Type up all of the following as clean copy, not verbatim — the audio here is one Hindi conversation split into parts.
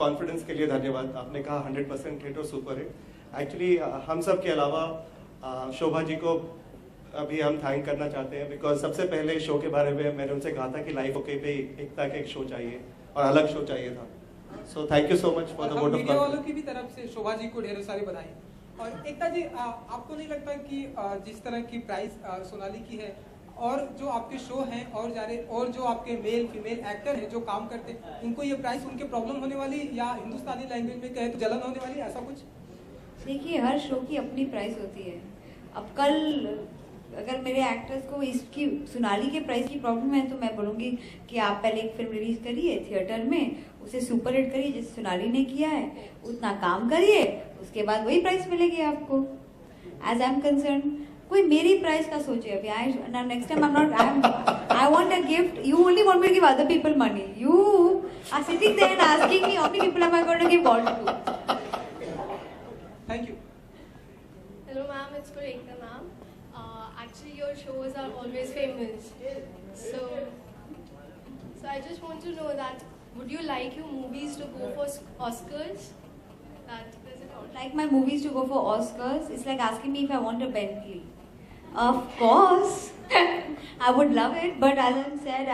कॉन्फिडेंस के लिए धन्यवाद। आपने कहा 100% हिट और सुपर हिट। एक्चुअली हम सब के अलावा शोभा जी को अभी हम थैंक करना चाहते हैं, बिकॉज सबसे पहले शो के बारे में मैंने उनसे कहा था कि लाइफ ओके पे एकता का एक शो चाहिए और अलग शो चाहिए था। So thank you so much for the vote of media वालों की भी तरफ से शोभा जी को ढेर सारी बधाई। और एकता जी, आपको नहीं लगता कि जिस तरह की प्राइस सोनाली की है और जो आपके शो हैं और जो आपके मेल फीमेल एक्टर हैं जो काम करते हैं, उनको ये प्राइस उनके प्रॉब्लम होने वाली, या हिंदुस्तानी लैंग्वेज में कहे तो जलन होने वाली, ऐसा कुछ? देखिए, हर शो की अपनी प्राइस होती है। अब कल अगर मेरे एक्टर्स को इसकी सोनाली के प्राइस की प्रॉब्लम है तो मैं बोलूँगी कि आप पहले एक फिल्म रिलीज करिए थिएटर में, उसे सुपर हिट करिए जैसे सोनाली ने किया है, उतना काम करिए, उसके बाद वही प्राइस मिलेगी आपको। एज आई एम कंसर्न, कोई मेरी प्राइस का सोचे अभी। Next time I want a gift, you only want me to give other people money, you are sitting there and asking me how many people am I going to give what to. Thank you. Hello ma'am, it's for Ekta ma'am. Actually your shows are always famous. So I just want to know that would you like your movies to go for Oscars? That is it all. Like my movies to go for Oscars, it's like asking me if I want a Bentley. Of course, I would love it, but as I said,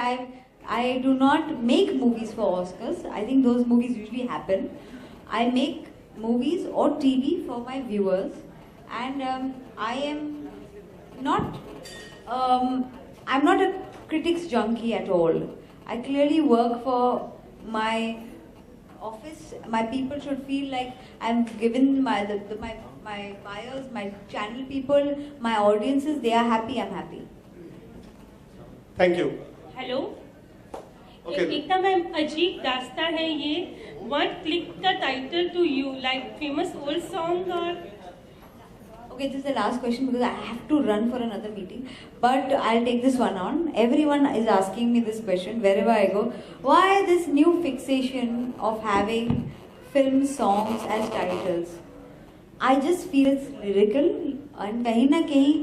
I do not make movies for Oscars. I think those movies usually happen. I make movies or TV for my viewers, and I am not. I'm not a critics junkie at all. I clearly work for my office. My people should feel like I'm given my buyers, my channel people, my audiences, they are happy, I'm happy. Thank you. Hello, Okay. Ekta ma'am, अजीब दास्ता है ये। What clicked the title to you? Like famous old song or? Okay, this is the last question because I have to run for another meeting. But I'll take this one on. Everyone is asking me this question wherever I go. Why this new fixation of having film songs as titles? I just feel it's lyrical and कहीं ना कहीं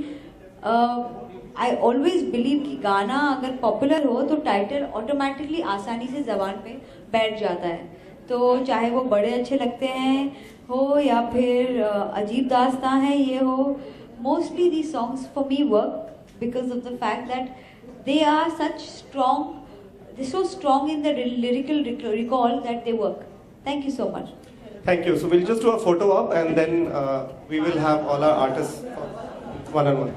I always believe कि गाना अगर पॉपुलर हो तो टाइटल ऑटोमेटिकली आसानी से जबान पे बैठ जाता है। तो चाहे वो बड़े अच्छे लगते हैं हो या फिर अजीब दास्तां है ये हो, mostly the songs for me work because of the fact that they are such strong, they so strong in the lyrical recall that they work. Thank you so much. Thank you. So we'll just do a photo op and then we will have all our artists one-on-one.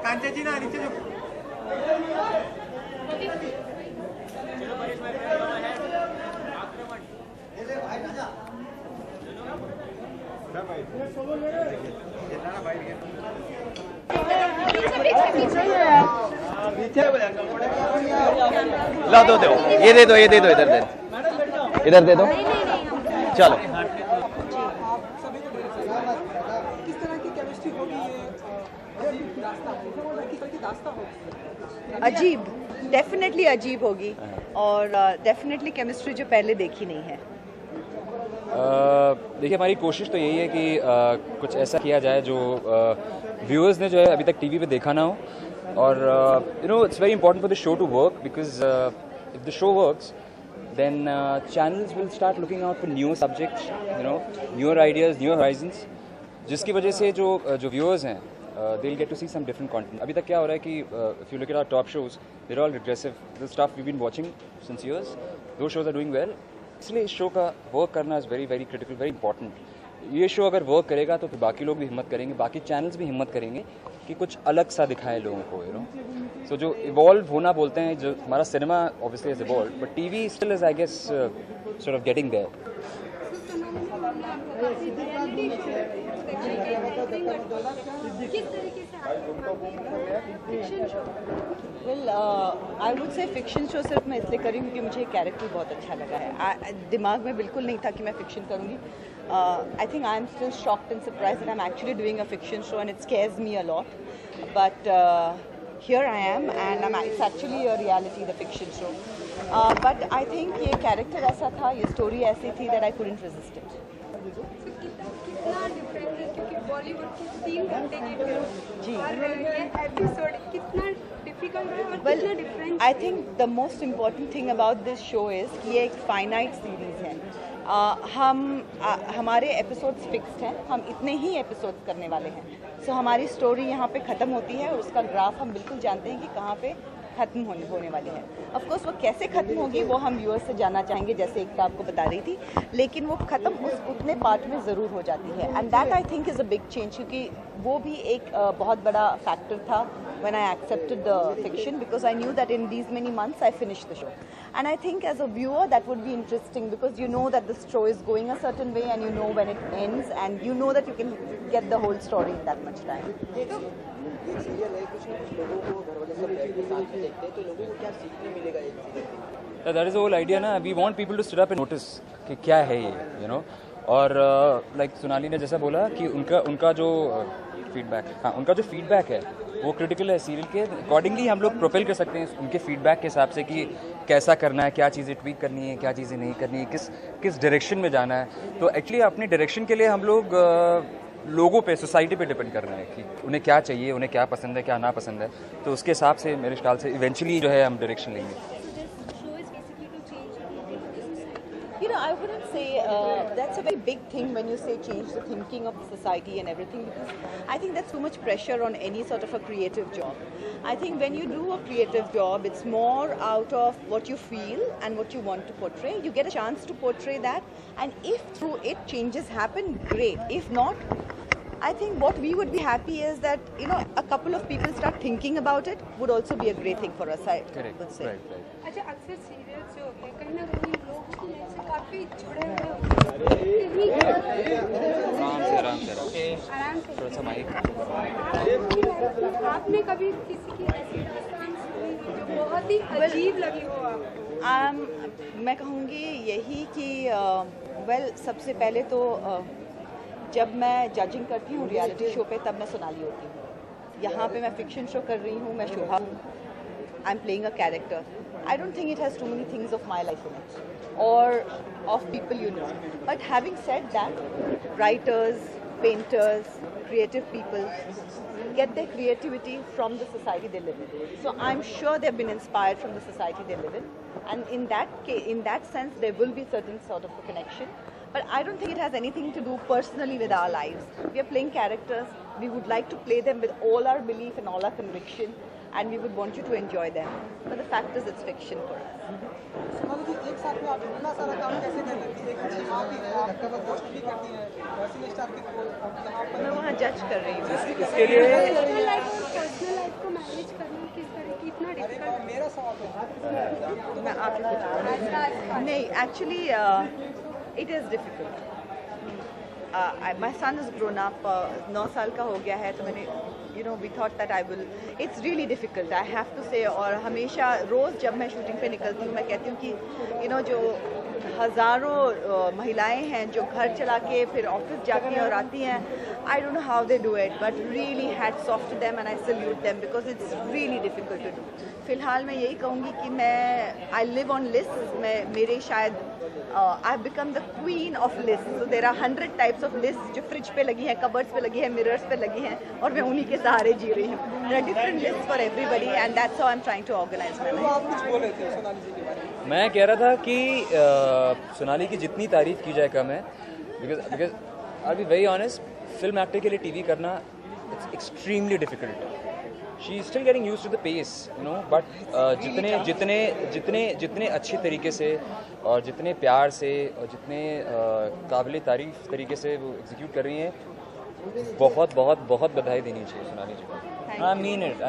कांचे जी ना नीचे जो ला दो ये दे दो इधर दे दो चलो। किस तरह की केमिस्ट्री होगी ये अजीब, डेफिनेटली अजीब होगी और डेफिनेटली केमिस्ट्री जो पहले देखी नहीं है। देखिए, हमारी कोशिश तो यही है कि कुछ ऐसा किया जाए जो व्यूअर्स ने जो है अभी तक टीवी पे देखा ना हो। और you know it's very important for the show to work because if the show works then channels will start looking out for newer subjects, you know, newer ideas, newer horizons, जिसकी वजह से जो viewers हैं they'll get to see some different content. अभी तक क्या हो रहा है कि if you look at our top shows, they're all regressive. The stuff we've been watching since years, those shows are doing well. इसलिए इस शो का वर्क करना is very very critical, very important. ये शो अगर वर्क करेगा तो फिर बाकी लोग भी हिम्मत करेंगे, बाकी चैनल्स भी हिम्मत करेंगे कि कुछ अलग सा दिखाए लोगों को, यू नो। सो जो इवॉल्व होना बोलते हैं, जो हमारा cinema obviously is evolve, but TV still is I guess sort of getting there. Well I would say fiction show सिर्फ मैं इसलिए करी क्योंकि मुझे कैरेक्टर बहुत अच्छा लगा है। दिमाग में बिल्कुल नहीं था कि मैं फिक्शन करूँगी। I think I am still shocked and surprised that I am actually doing a fiction show and it scares me a lot, but here I am and it's actually a reality, the fiction show. But I think ये character ऐसा था, ये story ऐसी थी that I couldn't resist it. कितना डिफरेंट है क्योंकि बॉलीवुड की 3 घंटे की फिल्म जी। और ये एपिसोड कितना डिफिकल्ट है और Well, कितना different. I think the most important thing about this show is कि ये एक finite series है। हमारे एपिसोड्स फिक्स्ड हैं, हम इतने ही एपिसोड्स करने वाले हैं। सो हमारी स्टोरी यहाँ पे ख़त्म होती है और उसका ग्राफ हम बिल्कुल जानते हैं कि कहाँ पे ख़त्म होने वाली है। ऑफ कोर्स वो कैसे ख़त्म होगी वो हम व्यूअर्स से जानना चाहेंगे, जैसे एकता आपको बता रही थी, लेकिन वो ख़त्म उतने पार्ट में ज़रूर हो जाती है। And that I think is a big change, क्योंकि वो भी एक बहुत बड़ा फैक्टर था when I accepted the fiction, because I knew that in these many months I finished the show. And I think as a viewer that would be interesting, because you know that the show is going a certain way and you know when it ends and you know that you can get the whole story in that much time. That is the whole idea ना, we want people to sit up and notice कि क्या है ये, you know। और लाइक सोनाली ने जैसा बोला कि उनका जो फीडबैक है वो क्रिटिकल है सीरियल के अकॉर्डिंगली। हम लोग प्रोपेल कर सकते हैं उनके फीडबैक के हिसाब से कि कैसा करना है, क्या चीज़ें ट्वीक करनी है, क्या चीज़ें नहीं करनी है, किस डायरेक्शन में जाना है। तो एक्चुअली अपने डायरेक्शन के लिए हम लोग लोगों पे, सोसाइटी पे डिपेंड कर रहे हैं कि उन्हें क्या चाहिए, उन्हें क्या पसंद है, क्या ना पसंद है। तो उसके हिसाब से मेरे ख्याल से इवेंचुअली जो है हम डायरेक्शन लेंगे। You know, I wouldn't say that's a very big thing when you say change the thinking of the society and everything, because I think that's too much pressure on any sort of a creative job. I think when you do a creative job, it's more out of what you feel and what you want to portray. You get a chance to portray that, and if through it changes happen, great. If not, I think what we would be happy is that, you know, a couple of people start thinking about it would also be a great thing for us, I would say. Right. अच्छा, अक्सर सीरियल जो है कहीं ना कहीं लोग से काफी जुड़े हुए आराम से थोड़ा सा माइक। आपने कभी किसी की ऐसी दास्तान सुनी जो बहुत ही अजीब लगी हो आपको? मैं कहूँगी यही कि वेल सबसे पहले तो जब मैं जजिंग करती हूँ रियलिटी शो पे तब मैं सोनाली होती हूँ। यहाँ पे मैं फिक्शन शो कर रही हूँ, मैं शोभा हूँ। I am playing a character. I don't think it has too many things of my life in it or of people you know. But having said that, writers, painters, creative people get their creativity from the society they live in. So I'm sure they've been inspired from the society they live in. And in that sense, there will be certain sort of a connection. But I don't think it has anything to do personally with our lives. We are playing characters. We would like to play them with all our belief and all our conviction. And we would want you to enjoy them. But the fact is, it's fiction for us. Sonali ji, एक साथ में आप इतना सारा काम कैसे कर लेती है? एक अच्छी माँ भी है, आप होस्ट भी करती हैं, वैसे स्टार के यहाँ पर मैं वहाँ जज कर रही हूँ। इसके लिए पर्सनल लाइफ को मैनेज करना किस तरह की इतना डिफिकल्ट? मेरा सवाल मैं आपको नहीं, actually it is difficult. My son is grown up, 9 साल का हो गया है, तो मैंने we thought that I will, it's really difficult, I have to say। और हमेशा रोज़ जब मैं शूटिंग पे निकलती हूँ मैं कहती हूँ कि जो हज़ारों महिलाएं हैं जो घर चला के फिर ऑफिस जाती हैं और आती हैं, I don't know how they do it, but really hats off to them and I salute them because it's really difficult to do। फ़िलहाल मैं यही कहूँगी कि I live on lists, मेरे शायद I've become the queen of lists। So there are 100 types of lists जो फ्रिज पे लगी हैं, कबर्ड्स पे लगी हैं, मिरर्स पे लगी हैं, और मैं उन्हीं के सहारे जी रही हूँ। There are different lists for everybody and that's how I'm trying to organize my life। आप कुछ बोल रहे थे सोनाली जी के बारे में? मैं कह रहा था कि सोनाली की जितनी तारीफ की जाए कम है, because I be very honest, film actor के लिए टीवी करना it's extremely difficult. She is still getting used to the pace, you know, but जितने जितने जितने जितने अच्छे तरीके से और जितने प्यार से और जितने काबिल तारीफ तरीके से वो एग्जीक्यूट कर रही हैं, बहुत बहुत बहुत बधाई देनी चाहिए सोनाली जी को। I mean it.